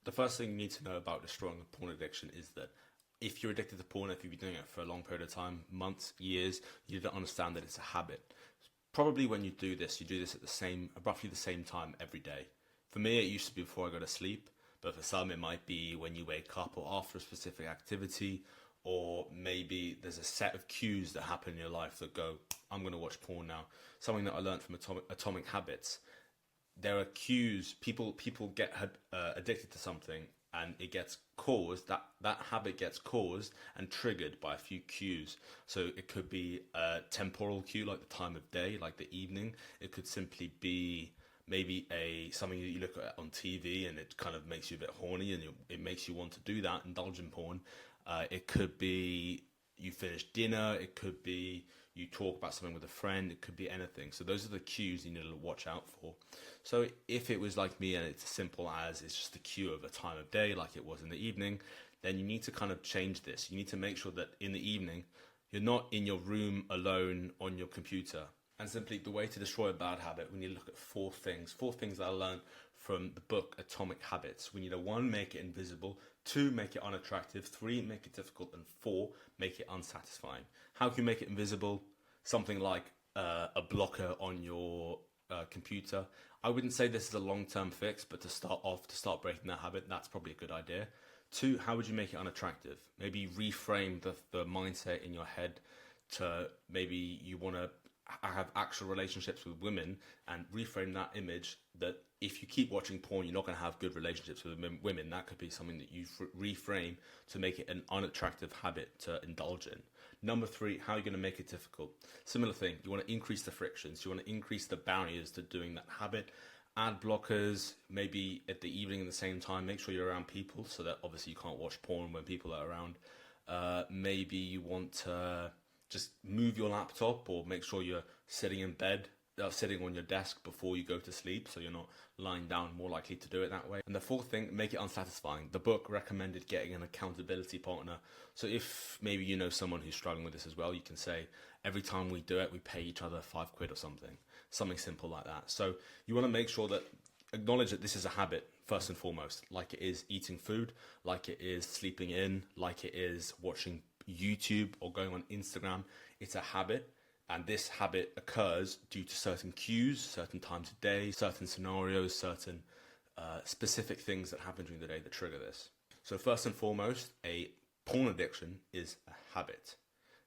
The first thing you need to know about destroying a porn addiction is that if you're addicted to porn, if you've been doing it for a long period of time, months, years, you don't understand that it's a habit. Probably when you do this at roughly the same time every day. For me, it used to be before I go to sleep, but for some, it might be when you wake up or after a specific activity, or maybe there's a set of cues that happen in your life that go, I'm going to watch porn now. Something that I learned from Atomic Habits. There are cues. People get addicted to something, and it gets caused. That habit gets caused and triggered by a few cues. So it could be a temporal cue, like the time of day, like the evening. It could simply be maybe something that you look at on TV and it kind of makes you a bit horny and it makes you want to do that, indulge in porn. It could be you finish dinner. It could be you talk about something with a friend. It could be anything. So those are the cues you need to watch out for. So if it was like me and it's as simple as it's just a cue of a time of day like it was in the evening, then you need to kind of change this. You need to make sure that in the evening, you're not in your room alone on your computer. And simply the way to destroy a bad habit, we need to look at four things that I learned from the book Atomic Habits. We need to 1, make it invisible, 2, make it unattractive, 3, make it difficult, and 4, make it unsatisfying. How can you make it invisible? Something like a blocker on your computer. I wouldn't say this is a long-term fix, but to start breaking that habit, that's probably a good idea. 2, how would you make it unattractive? Maybe reframe the mindset in your head to maybe you want to have actual relationships with women, and reframe that image that if you keep watching porn, you're not going to have good relationships with women. That could be something that you reframe to make it an unattractive habit to indulge in. Number 3, how are you going to make it difficult? Similar thing, you want to increase the frictions, you want to increase the barriers to doing that habit. Add blockers, maybe at the evening at the same time, make sure you're around people so that obviously you can't watch porn when people are around. Maybe you want to just move your laptop or make sure you're sitting in bed, sitting on your desk before you go to sleep, so you're not lying down, more likely to do it that way. And the 4th thing, make it unsatisfying. The book recommended getting an accountability partner. So if maybe you know someone who's struggling with this as well, you can say, every time we do it, we pay each other £5 or something simple like that. So you want to make sure that, acknowledge that this is a habit first and foremost, like it is eating food, like it is sleeping in, like it is watching YouTube or going on Instagram. It's a habit, and this habit occurs due to certain cues, certain times of day, certain scenarios, certain specific things that happen during the day that trigger this. So first and foremost, a porn addiction is a habit.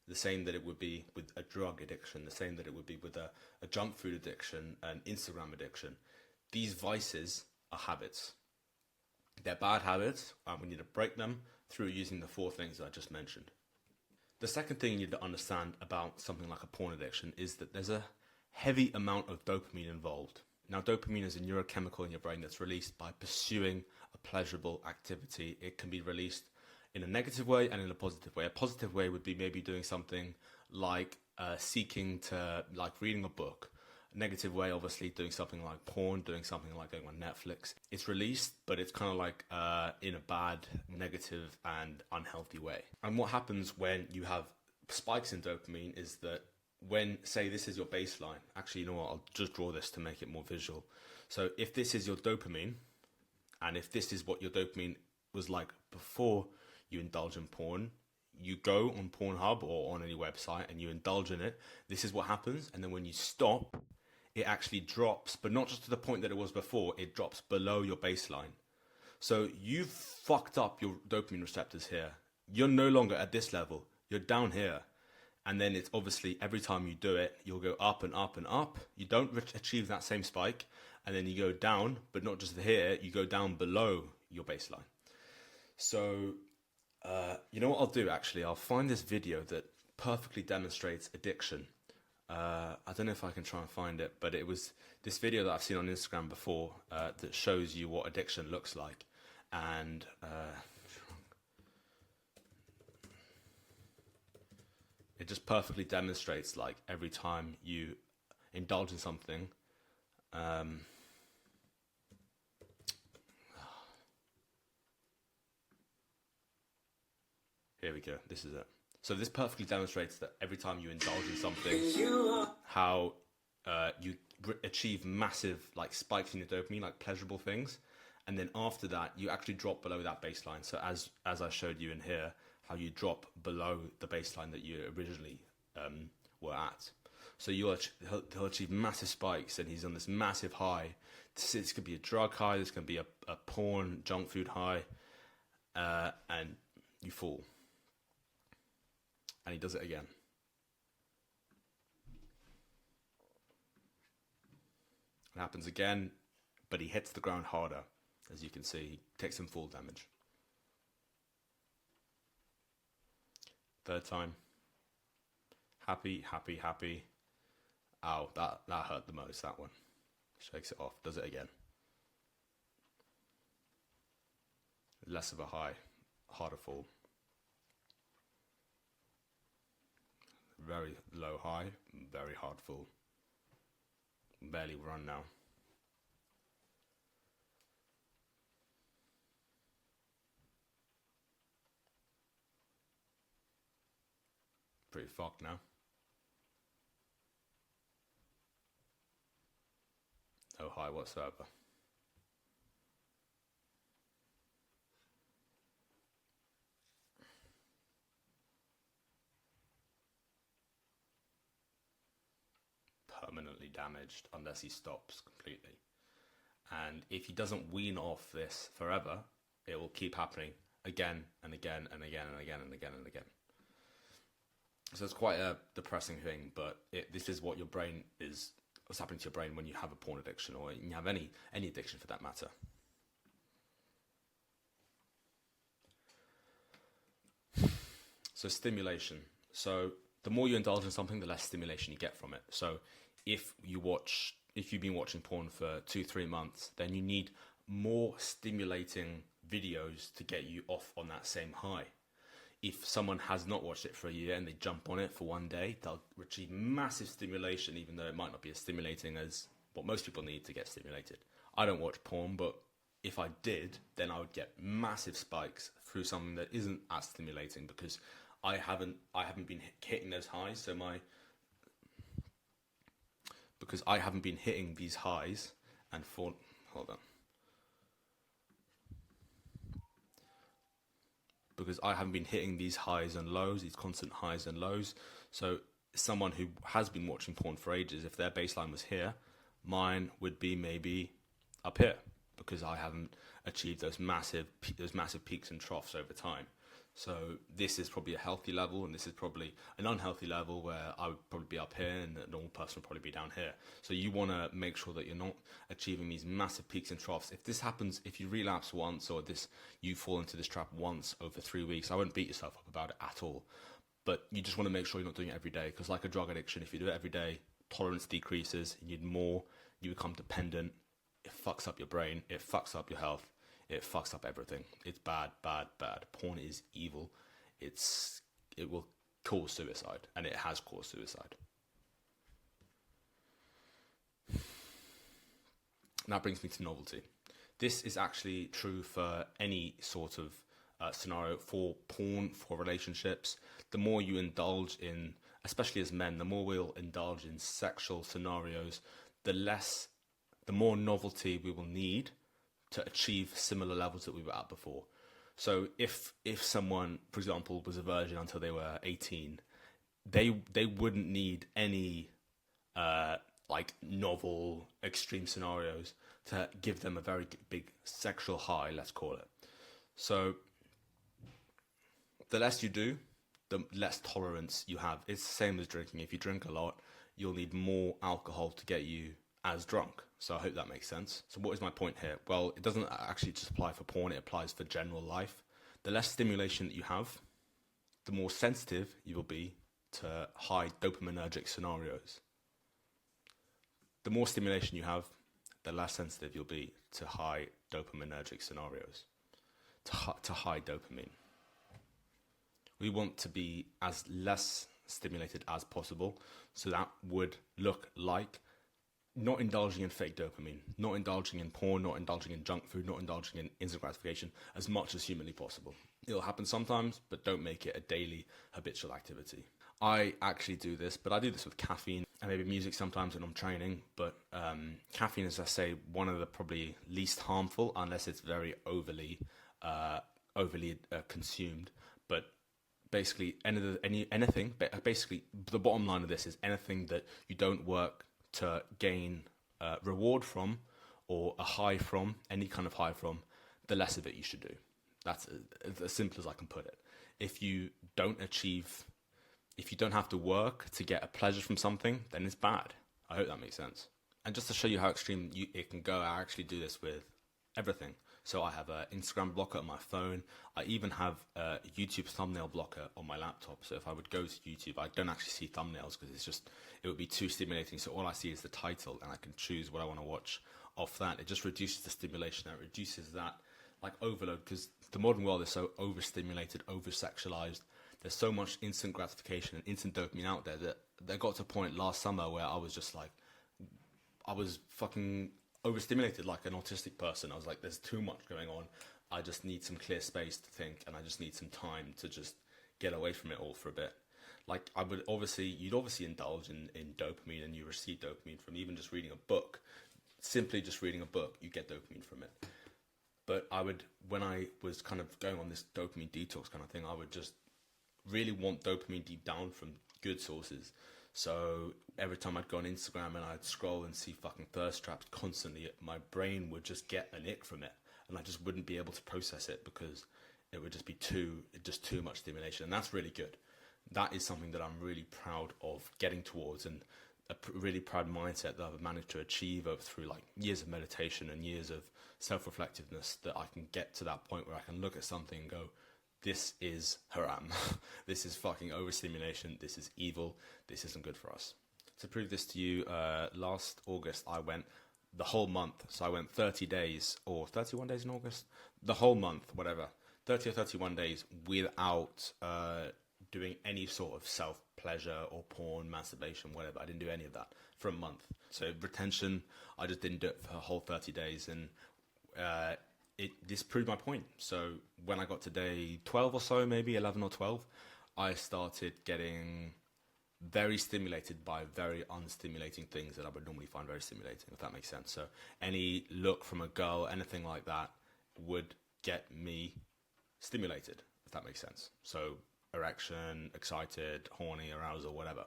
The same that it would be with a drug addiction, the same that it would be with a junk food addiction, an Instagram addiction. These vices are habits. They're bad habits, and we need to break them through using the 4 things that I just mentioned. The second thing you need to understand about something like a porn addiction is that there's a heavy amount of dopamine involved. Now, dopamine is a neurochemical in your brain that's released by pursuing a pleasurable activity. It can be released in a negative way and in a positive way. A positive way would be maybe doing something like like reading a book. A negative way, obviously, doing something like porn, doing something like going on Netflix. It's released, but it's kind of like in a bad, negative, and unhealthy way. And what happens when you have spikes in dopamine is that when, say, this is your baseline. Actually, you know what? I'll just draw this to make it more visual. So if this is your dopamine, and if this is what your dopamine was like before you indulge in porn, you go on Pornhub or on any website and you indulge in it. This is what happens. And then when you stop, it actually drops, but not just to the point that it was before, it drops below your baseline. So you've fucked up your dopamine receptors here. You're no longer at this level, you're down here. And then it's obviously every time you do it, you'll go up and up and up. You don't achieve that same spike, and then you go down, but not just here, you go down below your baseline. So, you know what I'll do actually? I'll find this video that perfectly demonstrates addiction. I don't know if I can try and find it, but it was this video that I've seen on Instagram before that shows you what addiction looks like. And it just perfectly demonstrates, like, every time you indulge in something. Here we go, this is it. So this perfectly demonstrates that every time you indulge in something, how you achieve massive, like, spikes in your dopamine, like pleasurable things, And then after that, you actually drop below that baseline. So as I showed you in here, how you drop below the baseline that you originally were at. So he'll achieve massive spikes, and he's on this massive high. This could be a drug high, this could be a porn, junk food high, and you fall. And he does it again. It happens again, but he hits the ground harder. As you can see, he takes some fall damage. Third time. Happy, happy, happy. Ow, that hurt the most, that one. Shakes it off, does it again. Less of a high, harder fall. Very low high, very hard fall. Barely run now. Pretty fucked now. No high whatsoever. Permanently damaged unless he stops completely. And if he doesn't wean off this forever, it will keep happening again and again and again and again and again and again. So it's quite a depressing thing, but this is what your brain is, what's happening to your brain when you have a porn addiction, or you have any addiction for that matter. So stimulation. So the more you indulge in something, the less stimulation you get from it. So if you've been watching porn for 2-3 months, then you need more stimulating videos to get you off on that same high. If someone has not watched it for a year and they jump on it for one day, they'll achieve massive stimulation, even though it might not be as stimulating as what most people need to get stimulated. I don't watch porn, but if I did, then I would get massive spikes through something that isn't as stimulating, because I haven't been hitting those highs. So because I haven't been hitting these highs and because I haven't been hitting these highs and lows, these constant highs and lows. So someone who has been watching porn for ages, if their baseline was here, mine would be maybe up here, because I haven't achieved those massive peaks and troughs over time. So this is probably a healthy level, and this is probably an unhealthy level where I would probably be up here and a normal person would probably be down here. So you want to make sure that you're not achieving these massive peaks and troughs. If this happens, if you relapse once, or you fall into this trap once over 3 weeks, I wouldn't beat yourself up about it at all. But you just want to make sure you're not doing it every day, because like a drug addiction, if you do it every day, tolerance decreases, you need more, you become dependent, it fucks up your brain, it fucks up your health. It fucks up everything. It's bad, bad, bad. Porn is evil. It will cause suicide, and it has caused suicide. That brings me to novelty. This is actually true for any sort of scenario, for porn, for relationships. The more you indulge in, especially as men, the more we'll indulge in sexual scenarios, the more novelty we will need to achieve similar levels that we were at before. So if someone, for example, was a virgin until they were 18, they wouldn't need any like novel extreme scenarios to give them a very big sexual high, let's call it. So the less you do, the less tolerance you have. It's the same as drinking. If you drink a lot, you'll need more alcohol to get you as drunk. So I hope that makes sense. So what is my point here? Well, it doesn't actually just apply for porn, it applies for general life. The less stimulation that you have, the more sensitive you will be to high dopaminergic scenarios. The more stimulation you have, the less sensitive you'll be to high dopaminergic scenarios, to high dopamine. We want to be as less stimulated as possible, so that would look like not indulging in fake dopamine, not indulging in porn, not indulging in junk food, not indulging in instant gratification as much as humanly possible. It'll happen sometimes, but don't make it a daily habitual activity. I actually do this, but I do this with caffeine. and maybe music sometimes when I'm training. But caffeine is, I say, one of the probably least harmful, unless it's very overly consumed. But basically, anything. Basically, the bottom line of this is anything that you don't work to gain reward from, or a high from, any kind of high from, the less of it you should do. That's as simple as I can put it. If you don't have to work to get a pleasure from something, then it's bad. I hope that makes sense. And just to show you how extreme it can go, I actually do this with everything. So I have an Instagram blocker on my phone. I even have a YouTube thumbnail blocker on my laptop. So if I would go to YouTube, I don't actually see thumbnails because it would be too stimulating. So all I see is the title, and I can choose what I want to watch off that. It just reduces the stimulation. It reduces that like overload, because the modern world is so overstimulated, over-sexualized. There's so much instant gratification and instant dopamine out there that there got to a point last summer where I was just like, I was fucking overstimulated like an autistic person. I was like, there's too much going on. I just need some clear space to think, and I just need some time to just get away from it all for a bit. Like you'd obviously indulge in dopamine, and you receive dopamine from even just reading a book. Simply just reading a book, you get dopamine from it. But when I was kind of going on this dopamine detox kind of thing, I would just really want dopamine deep down from good sources. So every time I'd go on Instagram and I'd scroll and see fucking thirst traps constantly, my brain would just get an ick from it, and I just wouldn't be able to process it because it would just be too much stimulation. And that's really good. That is something that I'm really proud of getting towards, and a really proud mindset that I've managed to achieve through like years of meditation and years of self-reflectiveness, that I can get to that point where I can look at something and go, this is haram. This is fucking overstimulation. This is evil. This isn't good for us. To prove this to you, last August I went the whole month. So I went 30 days or 31 days in August. The whole month, whatever. 30 or 31 days without doing any sort of self-pleasure or porn, masturbation, whatever. I didn't do any of that for a month. So retention, I just didn't do it for a whole 30 days. And this proved my point. So when I got to day 12 or so, maybe 11 or 12, I started getting very stimulated by very unstimulating things that I would normally find very stimulating, if that makes sense. So any look from a girl, anything like that, would get me stimulated, if that makes sense. So erection, excited, horny, arousal, whatever.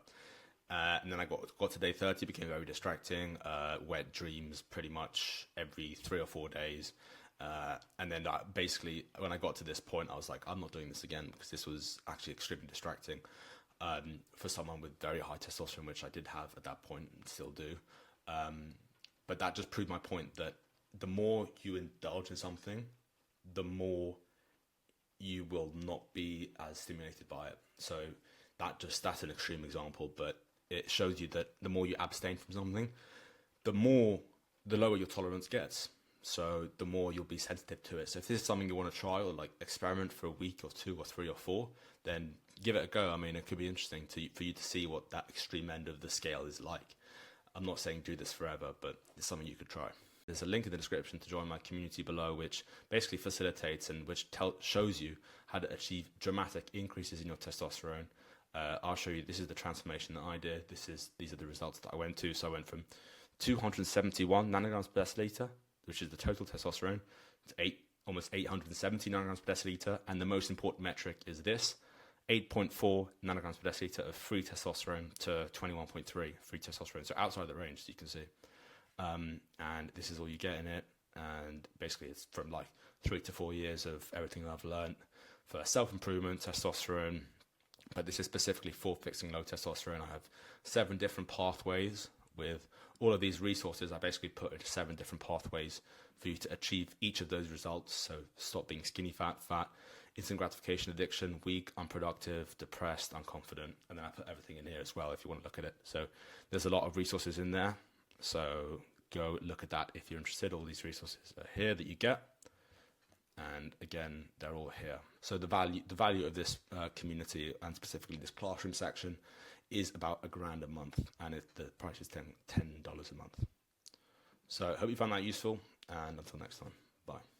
And then I got to day 30, became very distracting, wet dreams pretty much every 3 or 4 days. And then basically, when I got to this point, I was like, I'm not doing this again, because this was actually extremely distracting for someone with very high testosterone, which I did have at that point and still do. But that just proved my point that the more you indulge in something, the more you will not be as stimulated by it. So that's an extreme example, but it shows you that the more you abstain from something, the lower your tolerance gets. So the more you'll be sensitive to it. So if this is something you want to try or like experiment for a week or 2 or 3 or 4, then give it a go. I mean, it could be interesting for you to see what that extreme end of the scale is like. I'm not saying do this forever, but it's something you could try. There's a link in the description to join my community below, which basically facilitates and which shows you how to achieve dramatic increases in your testosterone. I'll show you, this is the transformation that I did. These are the results that I went to. So I went from 271 nanograms per deciliter, which is the total testosterone, to almost 870 nanograms per deciliter. And the most important metric is this, 8.4 nanograms per deciliter of free testosterone to 21.3 free testosterone. So outside the range, as you can see. And this is all you get in it. And basically it's from like 3 to 4 years of everything I've learned for self-improvement, testosterone. But this is specifically for fixing low testosterone. I have 7 different pathways with all of these resources. I basically put into 7 different pathways for you to achieve each of those results. So stop being skinny fat, instant gratification addiction, weak, unproductive, depressed, unconfident. And then I put everything in here as well if you want to look at it. So there's a lot of resources in there. So go look at that if you're interested. All these resources are here that you get. And again, they're all here. So the value of this community, and specifically this classroom section, is about $1,000 a month, and the price is $10 a month. So I hope you found that useful, and until next time, bye.